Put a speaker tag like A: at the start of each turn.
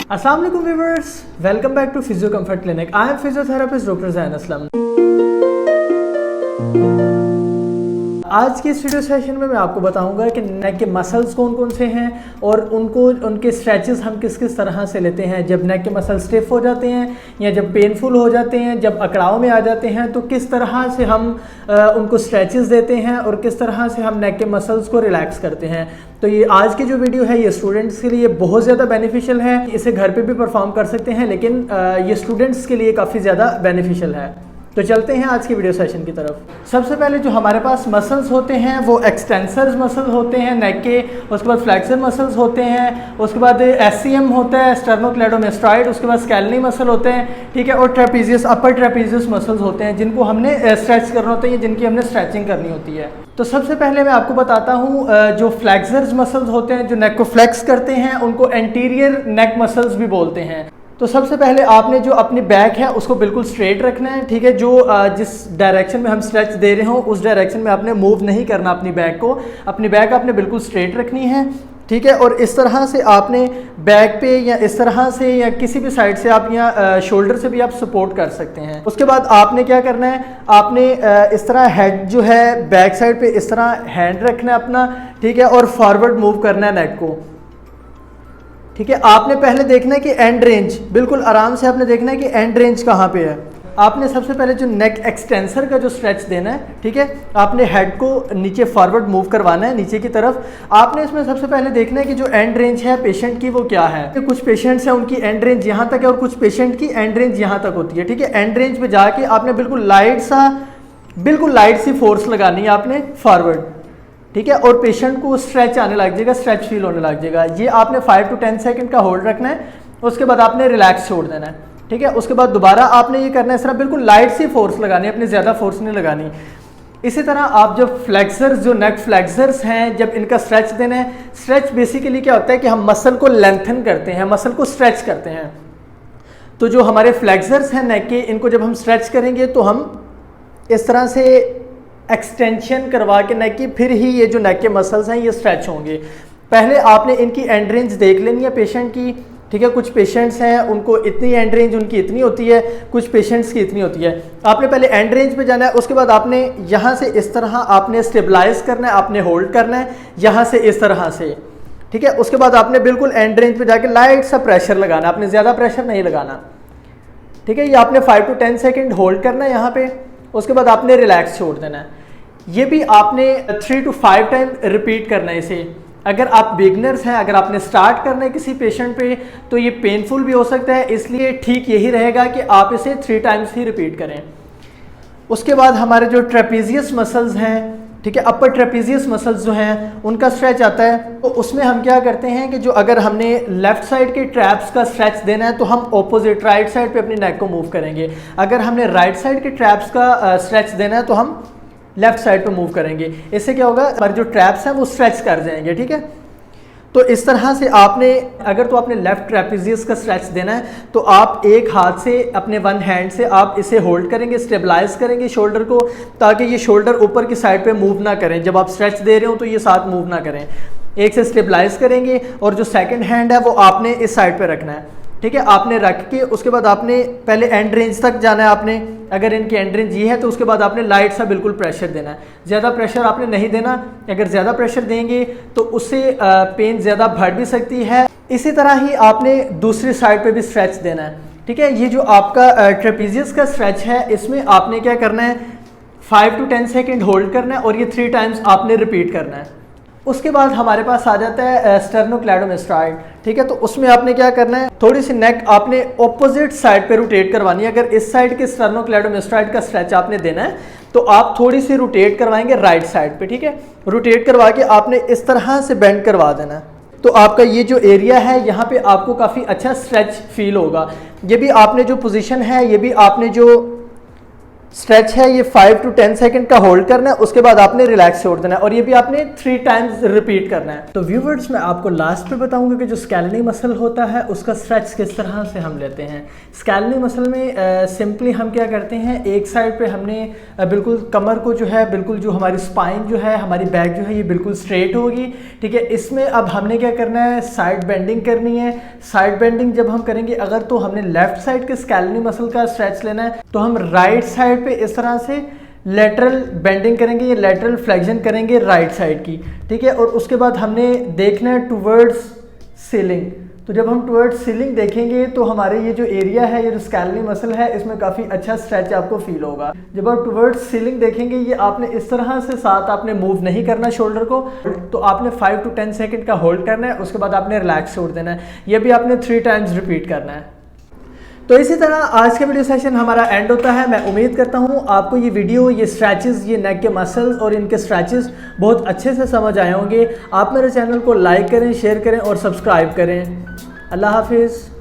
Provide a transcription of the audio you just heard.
A: अस्सलाम वालेकुम viewers, welcome back to physio comfort clinic. I am physiotherapist doctor Zain Aslam. आज के इस वीडियो सेशन में मैं आपको बताऊंगा कि नेक के मसल्स कौन कौन से हैं और उनके स्ट्रेचेस हम किस किस तरह से लेते हैं। जब नेक के मसल स्टिफ हो जाते हैं या जब पेनफुल हो जाते हैं, जब अकड़ाव में आ जाते हैं, तो किस तरह से हम उनको स्ट्रेचेस देते हैं और किस तरह से हम नेक के मसल्स को रिलैक्स करते हैं। तो ये आज की जो वीडियो है ये स्टूडेंट्स के लिए बहुत ज़्यादा बेनिफिशियल है। इसे घर पे भी परफॉर्म कर सकते हैं, लेकिन ये स्टूडेंट्स के लिए काफ़ी ज़्यादा बेनिफिशियल है। तो चलते हैं आज की वीडियो सेशन की तरफ। सबसे पहले जो हमारे पास मसल्स होते हैं वो एक्सटेंसर्स मसल होते हैं नेक के, उसके बाद फ्लेक्सर मसल्स होते हैं, उसके बाद एससीएम होता है, स्टर्नोक्लेडोमेस्टॉइड, उसके बाद स्केलेटनी मसल होते हैं, ठीक है, और ट्रेपीजियस, अपर ट्रेपीजियस मसल्स होते हैं जिनको हमने स्ट्रेच करना होता है, जिनकी हमने स्ट्रेचिंग करनी होती है। तो सबसे पहले मैं आपको बताता हूँ जो फ्लेक्सर्स मसल्स होते हैं जो नेक को फ्लेक्स करते हैं उनको एंटीरियर नेक मसल्स भी बोलते हैं। तो सबसे पहले आपने जो अपनी बैक है उसको बिल्कुल स्ट्रेट रखना है, ठीक है। जो जिस डायरेक्शन में हम स्ट्रेच दे रहे हो उस डायरेक्शन में आपने मूव नहीं करना अपनी बैक को। अपनी बैक आपने बिल्कुल स्ट्रेट रखनी है, ठीक है। और इस तरह से आपने बैक पे या इस तरह से या किसी भी साइड से आप या शोल्डर से भी आप सपोर्ट कर सकते हैं। उसके बाद आपने क्या करना है, आपने इस तरह हेड जो है बैक साइड पे इस तरह हैंड रखना है अपना, ठीक है, और फॉरवर्ड मूव करना है नेक को, ठीक है। आपने पहले देखना है कि एंड रेंज, बिल्कुल आराम से आपने देखना है कि एंड रेंज कहाँ पे है। आपने सबसे पहले जो नेक एक्सटेंसर का जो स्ट्रेच देना है, ठीक है, आपने हेड को नीचे फॉरवर्ड मूव करवाना है नीचे की तरफ। आपने इसमें सबसे पहले देखना है कि जो एंड रेंज है पेशेंट की वो क्या है। तो कुछ पेशेंट्स हैं उनकी एंड रेंज यहाँ तक है और कुछ पेशेंट की एंड रेंज यहाँ तक होती है, ठीक है। एंड रेंज पे जाके आपने बिल्कुल लाइट सी फोर्स लगानी है आपने फॉरवर्ड, ठीक है, और पेशेंट को स्ट्रेच आने लग जाएगा, स्ट्रेच फील होने लग जाएगा। ये आपने 5 to 10 सेकंड का होल्ड रखना है, उसके बाद आपने रिलैक्स छोड़ देना है, ठीक है। उसके बाद दोबारा आपने ये करना है, इस तरह बिल्कुल लाइट सी फोर्स लगानी है, अपनी ज़्यादा फोर्स नहीं लगानी। इसी तरह आप जब फ्लेक्सर्स, जो नेक फ्लेक्सर्स हैं, जब इनका स्ट्रेच देना है, स्ट्रेच बेसिकली क्या होता है कि हम मसल को लेंथन करते हैं, मसल को स्ट्रेच करते हैं। तो जो हमारे फ्लेक्सर्स हैं नेक के, इनको जब हम स्ट्रेच करेंगे तो हम इस तरह से एक्सटेंशन करवा के नेक की, फिर ही ये जो नेक के मसल्स हैं ये स्ट्रेच होंगे। पहले आपने इनकी एंड रेंज देख लेनी है पेशेंट की, ठीक है। कुछ पेशेंट्स हैं उनको इतनी एंड रेंज उनकी इतनी होती है, कुछ पेशेंट्स की इतनी होती है। आपने पहले एंड रेंज पे जाना है, उसके बाद आपने यहाँ से इस तरह आपने स्टेबलाइज करना है, आपने होल्ड करना है यहाँ से इस तरह से, ठीक है। उसके बाद आपने बिल्कुल एंड रेंज पे जाके लाइट सा प्रेशर लगाना, आपने ज़्यादा प्रेशर नहीं लगाना, ठीक है। ये आपने 5 to 10 सेकेंड होल्ड करना है यहाँ पे, उसके बाद आपने रिलैक्स छोड़ देना है। ये भी आपने 3 to 5 टाइम रिपीट करना है इसे। अगर आप बिगनर्स हैं, अगर आपने स्टार्ट करना है किसी पेशेंट पे, तो ये पेनफुल भी हो सकता है, इसलिए ठीक यही रहेगा कि आप इसे 3 टाइम्स ही रिपीट करें। उसके बाद हमारे जो ट्रेपीजियस मसल्स हैं, ठीक है, अपर ट्रेपीजियस मसल्स जो हैं उनका स्ट्रेच आता है। तो उसमें हम क्या करते हैं कि जो अगर हमने लेफ्ट साइड के ट्रैप्स का स्ट्रेच देना है तो हम ऑपोजिट राइट साइड पे अपनी नेक को मूव करेंगे। अगर हमने राइट साइड के ट्रैप्स का स्ट्रेच देना है तो हम लेफ्ट साइड पे मूव करेंगे। इससे क्या होगा, हमारे जो ट्रैप्स हैं वो स्ट्रेच कर जाएंगे, ठीक है। तो इस तरह से आपने, अगर तो आपने लेफ्ट ट्रेपीजियस का स्ट्रेच देना है तो आप एक हाथ से, अपने वन हैंड से आप इसे होल्ड करेंगे, स्टेबलाइज करेंगे शोल्डर को, ताकि ये शोल्डर ऊपर की साइड पे मूव ना करें। जब आप स्ट्रेच दे रहे हो तो ये साथ मूव ना करें। एक से स्टेबलाइज करेंगे और जो सेकंड हैंड है वो आपने इस साइड पे रखना है, ठीक है। आपने रख के उसके बाद आपने पहले एंड रेंज तक जाना है आपने, अगर इनकी एंड रेंज ये है तो उसके बाद आपने लाइट सा बिल्कुल प्रेशर देना है। ज़्यादा प्रेशर आपने नहीं देना, अगर ज़्यादा प्रेशर देंगे तो उससे पेन ज़्यादा बढ़ भी सकती है। इसी तरह ही आपने दूसरी साइड पे भी स्ट्रेच देना है, ठीक है। ये जो आपका ट्रेपीजियस का स्ट्रेच है इसमें आपने क्या करना है, 5 to 10 सेकेंड होल्ड करना है और ये 3 टाइम्स आपने रिपीट करना है। उसके बाद हमारे पास आ जाता है स्टर्नोक्लेडोमेस्टॉइड, ठीक है। तो उसमें आपने क्या करना है, थोड़ी सी नेक आपने ऑपोजिट साइड पे रोटेट करवानी है। अगर इस साइड के स्टर्नोक्लेडोमेस्टॉइड का स्ट्रेच आपने देना है तो आप थोड़ी सी रोटेट करवाएंगे राइट साइड पे, ठीक है। रोटेट करवा के आपने इस तरह से बेंड करवा देना है। तो आपका ये जो एरिया है यहाँ पे आपको काफ़ी अच्छा स्ट्रेच फील होगा। ये भी आपने जो पोजीशन है, ये भी आपने जो स्ट्रेच है ये 5 to 10 सेकंड का होल्ड करना है, उसके बाद आपने रिलैक्स छोड़ देना है और ये भी आपने 3 टाइम्स रिपीट करना है। तो व्यूवर्स मैं आपको लास्ट पे बताऊंगा कि जो स्कैल्पनी मसल होता है उसका स्ट्रेच किस तरह से हम लेते हैं। स्कैल्पनी मसल में सिंपली हम क्या करते हैं, एक साइड पे हमने बिल्कुल कमर को जो है बिल्कुल जो हमारी स्पाइन जो है हमारी बैक जो है ये बिल्कुल स्ट्रेट होगी, ठीक है। इसमें अब हमने क्या करना है, साइड बेंडिंग करनी है। साइड बेंडिंग जब हम करेंगे, अगर तो हमने लेफ्ट साइड के स्कैल्पनी मसल का स्ट्रेच लेना है तो हम राइट साइड पे इस तरह से लेटरल बेंडिंग करेंगे, ये लेटरल फ्लेक्शन करेंगे राइट साइड की, ठीक है। और उसके बाद हमने देखना है टुवर्ड्स सीलिंग। तो जब हम टुवर्ड्स सीलिंग देखेंगे तो हमारे ये जो एरिया है, ये जो स्कैल्पनी मसल है, इसमें काफ़ी अच्छा स्ट्रेच आपको फील होगा। जब आप टुवर्ड्स सीलिंग देखेंगे, ये आपने इस तरह से साथ आपने मूव नहीं करना शोल्डर को, तो आपने 5 to 10 सेकंड का होल्ड करना है, उसके बाद आपने रिलैक्स छोड़ देना है। ये भी आपने 3 टाइम्स रिपीट करना है। तो इसी तरह आज का वीडियो सेशन हमारा एंड होता है। मैं उम्मीद करता हूँ आपको ये वीडियो, ये स्ट्रेचेस, ये नेक के मसल्स और इनके स्ट्रेचेस बहुत अच्छे से समझ आए होंगे। आप मेरे चैनल को लाइक करें, शेयर करें और सब्सक्राइब करें। अल्लाह हाफिज़।